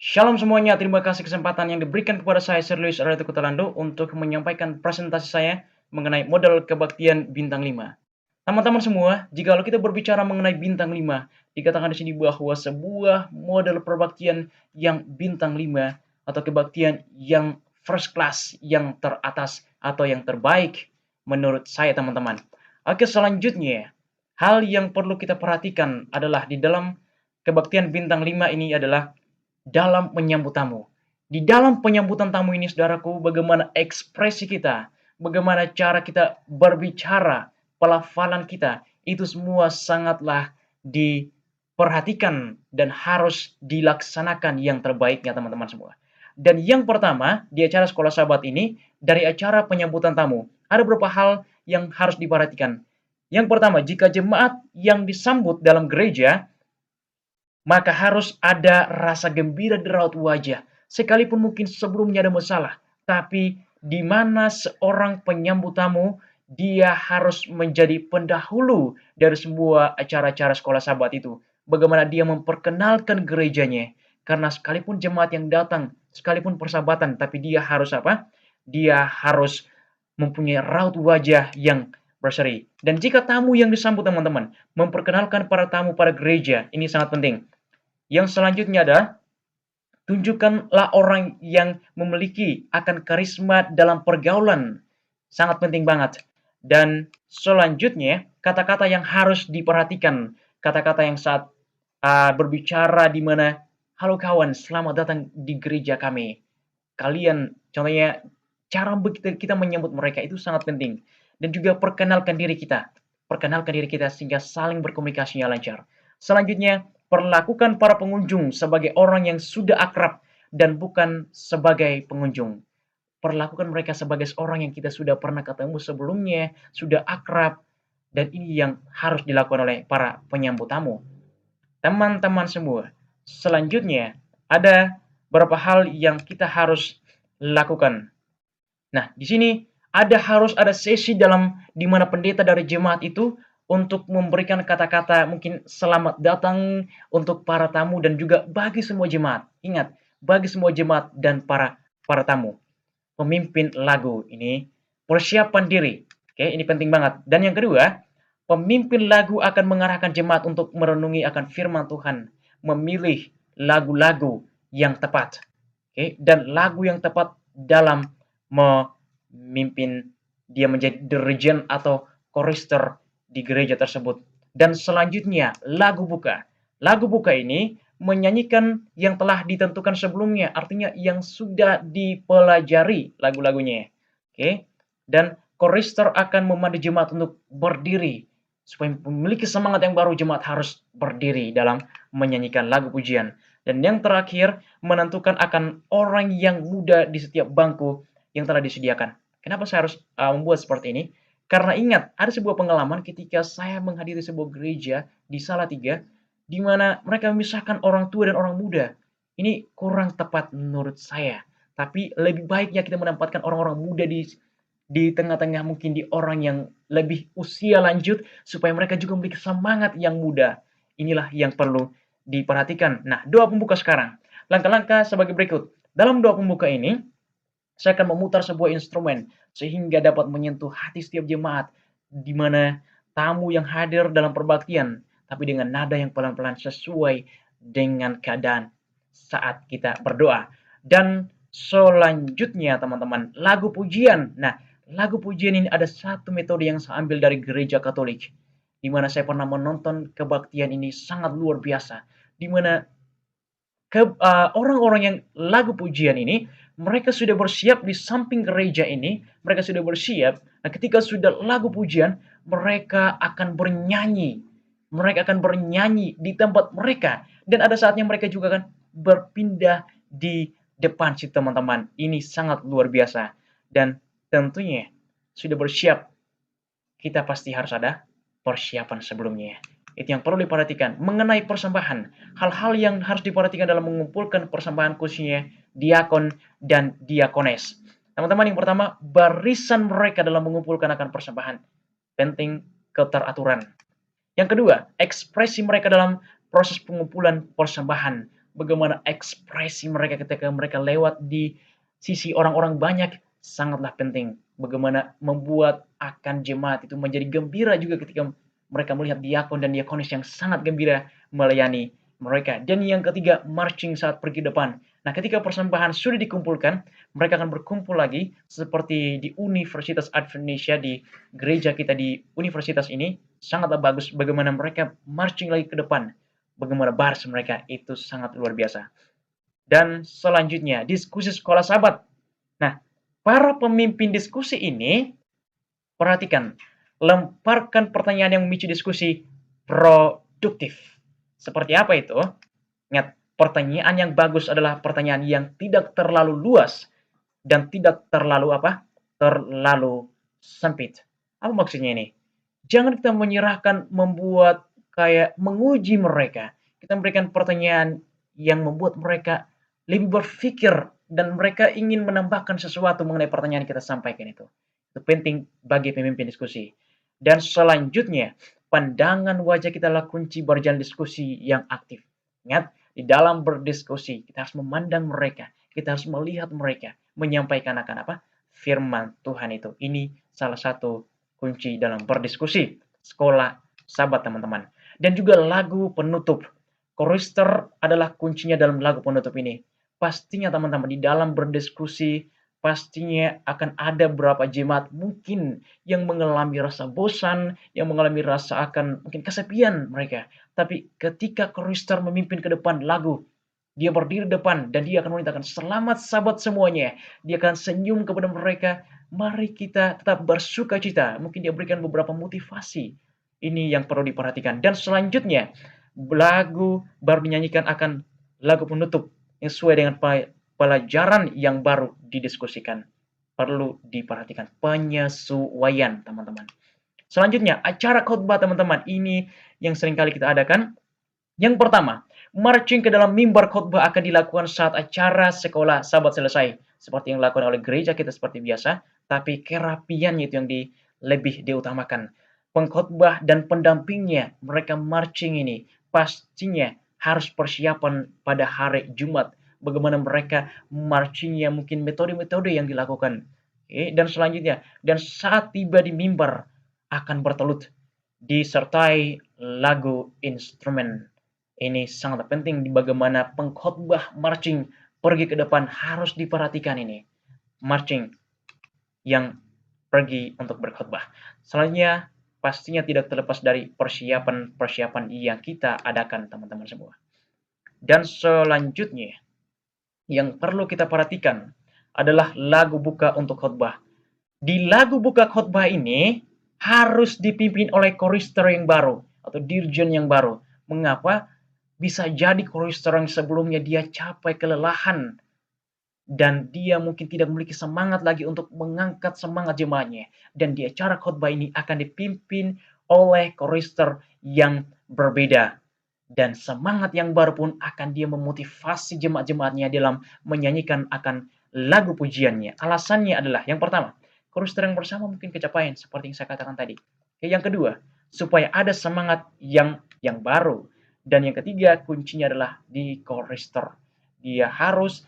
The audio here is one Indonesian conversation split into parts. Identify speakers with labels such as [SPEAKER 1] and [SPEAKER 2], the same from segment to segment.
[SPEAKER 1] Shalom semuanya, terima kasih kesempatan yang diberikan kepada saya Serlius Aratu Kutalando untuk menyampaikan presentasi saya mengenai model kebaktian bintang 5. Teman-teman semua, jika kita berbicara mengenai bintang 5, dikatakan di sini bahwa sebuah model perbaktian yang bintang 5 atau kebaktian yang first class, yang teratas atau yang terbaik menurut saya teman-teman. Oke, selanjutnya, hal yang perlu kita perhatikan adalah di dalam kebaktian bintang 5 ini adalah dalam menyambut tamu. Di dalam penyambutan tamu ini, saudaraku, bagaimana ekspresi kita, bagaimana cara kita berbicara, pelafalan kita, itu semua sangatlah diperhatikan dan harus dilaksanakan yang terbaiknya, teman-teman semua. Dan yang pertama, di acara Sekolah Sahabat ini, dari acara penyambutan tamu, ada beberapa hal yang harus diperhatikan. Yang pertama, jika jemaat yang disambut dalam gereja maka harus ada rasa gembira di raut wajah. Sekalipun mungkin sebelumnya ada masalah, tapi di mana seorang penyambut tamu, dia harus menjadi pendahulu dari semua acara-acara sekolah sahabat itu. Bagaimana dia memperkenalkan gerejanya. Karena sekalipun jemaat yang datang, sekalipun persahabatan, tapi dia harus apa? Dia harus mempunyai raut wajah yang berseri. Dan jika tamu yang disambut teman-teman, memperkenalkan para tamu pada gereja, ini sangat penting. Yang selanjutnya adalah tunjukkanlah orang yang memiliki akan karisma dalam pergaulan. Sangat penting banget. Dan selanjutnya, kata-kata yang harus diperhatikan. Kata-kata yang saat berbicara di mana, halo kawan, selamat datang di gereja kami. Kalian, contohnya, cara kita menyambut mereka itu sangat penting. Dan juga perkenalkan diri kita. Perkenalkan diri kita sehingga saling berkomunikasinya lancar. Selanjutnya, perlakukan para pengunjung sebagai orang yang sudah akrab dan bukan sebagai pengunjung. Perlakukan mereka sebagai seorang yang kita sudah pernah ketemu sebelumnya, sudah akrab, dan ini yang harus dilakukan oleh para penyambut tamu. Teman-teman semua, selanjutnya ada beberapa hal yang kita harus lakukan. Nah, di sini harus ada sesi dalam di mana pendeta dari jemaat itu untuk memberikan kata-kata mungkin selamat datang untuk para tamu dan juga bagi semua jemaat. Ingat, bagi semua jemaat dan para para tamu. Pemimpin lagu ini persiapan diri. Oke, ini penting banget. Dan yang kedua, pemimpin lagu akan mengarahkan jemaat untuk merenungi akan firman Tuhan, memilih lagu-lagu yang tepat. Oke, dan lagu yang tepat dalam memimpin dia menjadi dirijen atau chorister di gereja tersebut. Dan selanjutnya, lagu buka. Lagu buka ini menyanyikan yang telah ditentukan sebelumnya, artinya yang sudah dipelajari lagu-lagunya. Oke. Dan chorister akan memandu jemaat untuk berdiri. Supaya memiliki semangat yang baru, jemaat harus berdiri dalam menyanyikan lagu pujian. Dan yang terakhir, menentukan akan orang yang muda di setiap bangku yang telah disediakan. Kenapa saya harus membuat seperti ini? Karena ingat, ada sebuah pengalaman ketika saya menghadiri sebuah gereja di Salatiga, di mana mereka memisahkan orang tua dan orang muda. Ini kurang tepat menurut saya. Tapi lebih baiknya kita menempatkan orang-orang muda di tengah-tengah mungkin di orang yang lebih usia lanjut supaya mereka juga memiliki semangat yang muda. Inilah yang perlu diperhatikan. Nah, doa pembuka sekarang. Langkah-langkah sebagai berikut. Dalam doa pembuka ini, saya akan memutar sebuah instrumen sehingga dapat menyentuh hati setiap jemaat di mana tamu yang hadir dalam perbaktian tapi dengan nada yang pelan-pelan sesuai dengan keadaan saat kita berdoa. Dan selanjutnya teman-teman, lagu pujian. Nah, lagu pujian ini ada satu metode yang saya ambil dari gereja Katolik di mana saya pernah menonton kebaktian ini sangat luar biasa di mana orang-orang yang lagu pujian ini, mereka sudah bersiap di samping gereja ini, mereka sudah bersiap. Nah, ketika sudah lagu pujian, mereka akan bernyanyi. Mereka akan bernyanyi di tempat mereka. Dan ada saatnya mereka juga akan berpindah di depan si teman-teman. Ini sangat luar biasa. Dan tentunya sudah bersiap, kita pasti harus ada persiapan sebelumnya. Itu yang perlu diperhatikan. Mengenai persembahan, hal-hal yang harus diperhatikan dalam mengumpulkan persembahan khususnya diakon dan diakones. Teman-teman, yang pertama, barisan mereka dalam mengumpulkan akan persembahan. Penting keteraturan. Yang kedua, ekspresi mereka dalam proses pengumpulan persembahan. bagaimana ekspresi mereka ketika mereka lewat di sisi orang-orang banyak, sangatlah penting. Bagaimana membuat akan jemaat itu menjadi gembira juga ketika mereka melihat diakon dan diakonis yang sangat gembira melayani mereka. Dan yang ketiga, marching saat pergi depan. Nah, ketika persembahan sudah dikumpulkan, mereka akan berkumpul lagi seperti di Universitas Advent di gereja kita di universitas ini. Sangatlah bagus bagaimana mereka marching lagi ke depan. Bagaimana bars mereka itu sangat luar biasa. Dan selanjutnya, diskusi sekolah sahabat. Nah, para pemimpin diskusi ini, perhatikan, lemparkan pertanyaan yang memicu diskusi produktif. Seperti apa itu? Ingat, pertanyaan yang bagus adalah pertanyaan yang tidak terlalu luas dan tidak terlalu apa? Terlalu sempit. Apa maksudnya ini? Jangan kita menyerahkan membuat kayak menguji mereka. Kita memberikan pertanyaan yang membuat mereka lebih berpikir dan mereka ingin menambahkan sesuatu mengenai pertanyaan yang kita sampaikan itu. Itu penting bagi pemimpin diskusi. Dan selanjutnya, pandangan wajah kita adalah kunci berjalan diskusi yang aktif. Ingat, di dalam berdiskusi, kita harus memandang mereka, kita harus melihat mereka, menyampaikan akan apa? Firman Tuhan itu. Ini salah satu kunci dalam berdiskusi. Sekolah sahabat teman-teman. Dan juga lagu penutup. Chorister adalah kuncinya dalam lagu penutup ini. Pastinya teman-teman di dalam berdiskusi pastinya akan ada beberapa jemaat mungkin yang mengalami rasa bosan, yang mengalami rasa akan mungkin kesepian mereka. Tapi ketika chorister memimpin ke depan lagu, dia berdiri depan dan dia akan menyatakan selamat sahabat semuanya. Dia akan senyum kepada mereka. Mari kita tetap bersuka cita. Mungkin dia berikan beberapa motivasi. Ini yang perlu diperhatikan. Dan selanjutnya, lagu baru dinyanyikan akan lagu penutup yang sesuai dengan pelajaran yang baru didiskusikan. Perlu diperhatikan penyesuaian, teman-teman. Selanjutnya, acara khotbah, teman-teman. Ini yang seringkali kita adakan. Yang pertama, marching ke dalam mimbar khotbah akan dilakukan saat acara sekolah sahabat selesai. Seperti yang dilakukan oleh gereja kita seperti biasa, tapi kerapiannya itu yang lebih diutamakan. Pengkhotbah dan pendampingnya, mereka marching ini pastinya harus persiapan pada hari Jumat. Bagaimana mereka marchingnya, mungkin metode-metode yang dilakukan. Oke, dan selanjutnya, dan saat tiba di mimbar akan bertelut disertai lagu instrumen. Ini sangat penting di bagaimana pengkhotbah marching pergi ke depan harus diperhatikan ini. Marching yang pergi untuk berkhotbah. Selanjutnya pastinya tidak terlepas dari persiapan-persiapan yang kita adakan teman-teman semua. Dan selanjutnya yang perlu kita perhatikan adalah lagu buka untuk khotbah. Di lagu buka khotbah ini harus dipimpin oleh chorister yang baru atau dirjen yang baru. Mengapa? Bisa jadi chorister yang sebelumnya dia capai kelelahan dan dia mungkin tidak memiliki semangat lagi untuk mengangkat semangat jemaatnya. Dan di acara khotbah ini akan dipimpin oleh chorister yang berbeda. Dan semangat yang baru pun akan dia memotivasi jemaat-jemaatnya dalam menyanyikan akan lagu pujiannya. Alasannya adalah yang pertama, chorister yang bersama mungkin kecapaian seperti yang saya katakan tadi. Yang kedua, supaya ada semangat yang baru. Dan yang ketiga, kuncinya adalah di chorister. Dia harus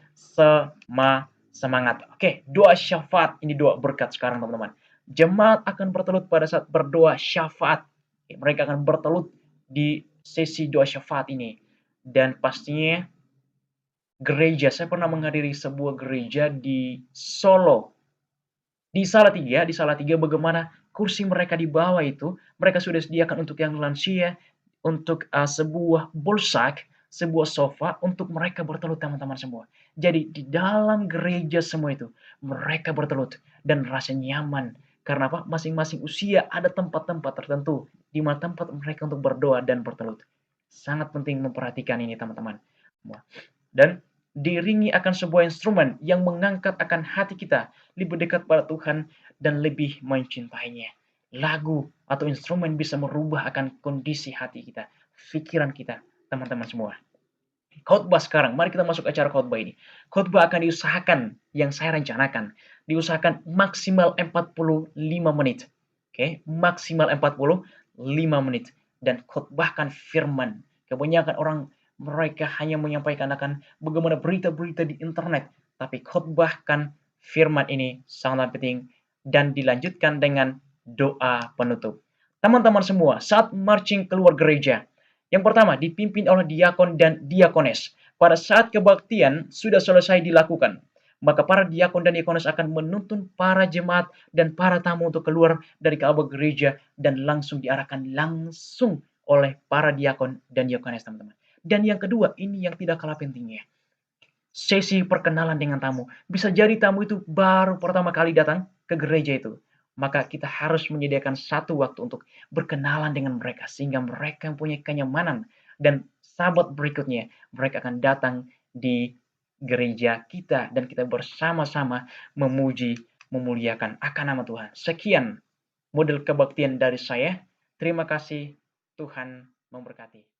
[SPEAKER 1] semangat. Oke, doa syafaat. Ini doa berkat sekarang, teman-teman. Jemaat akan bertelut pada saat berdoa syafaat. Mereka akan bertelut di sesi doa syafaat ini. Dan pastinya gereja, saya pernah menghadiri sebuah gereja di Solo. Di Salatiga bagaimana kursi mereka di bawah itu, mereka sudah sediakan untuk yang lansia, untuk sebuah bolsak, sebuah sofa untuk mereka bertelut teman-teman semua. Jadi di dalam gereja semua itu mereka bertelut dan rasa nyaman. Karena apa? Masing-masing usia ada tempat-tempat tertentu di mana tempat mereka untuk berdoa dan bertelut. Sangat penting memperhatikan ini teman-teman. Dan diiringi akan sebuah instrumen yang mengangkat akan hati kita lebih dekat pada Tuhan dan lebih mencintainya. Lagu atau instrumen bisa merubah akan kondisi hati kita, pikiran kita, teman-teman semua. Khotbah sekarang, mari kita masuk acara khotbah ini. Khotbah akan diusahakan, yang saya rencanakan, diusahakan maksimal 45 menit. Oke, maksimal 45 menit. Dan khotbahkan firman. Kebanyakan orang mereka hanya menyampaikan akan bagaimana berita-berita di internet, tapi khotbahkan firman ini sangat penting dan dilanjutkan dengan doa penutup. Teman-teman semua, saat marching keluar gereja, yang pertama dipimpin oleh diakon dan diakones. Pada saat kebaktian sudah selesai dilakukan, maka para diakon dan diakones akan menuntun para jemaat dan para tamu untuk keluar dari Ka'bah gereja dan langsung diarahkan langsung oleh para diakon dan diakones, teman-teman. Dan yang kedua, ini yang tidak kalah pentingnya, sesi perkenalan dengan tamu. Bisa jadi tamu itu baru pertama kali datang ke gereja itu. Maka kita harus menyediakan satu waktu untuk berkenalan dengan mereka sehingga mereka punya kenyamanan dan sahabat berikutnya mereka akan datang di gereja kita dan kita bersama-sama memuji, memuliakan akan nama Tuhan. Sekian model kebaktian dari saya. Terima kasih. Tuhan memberkati.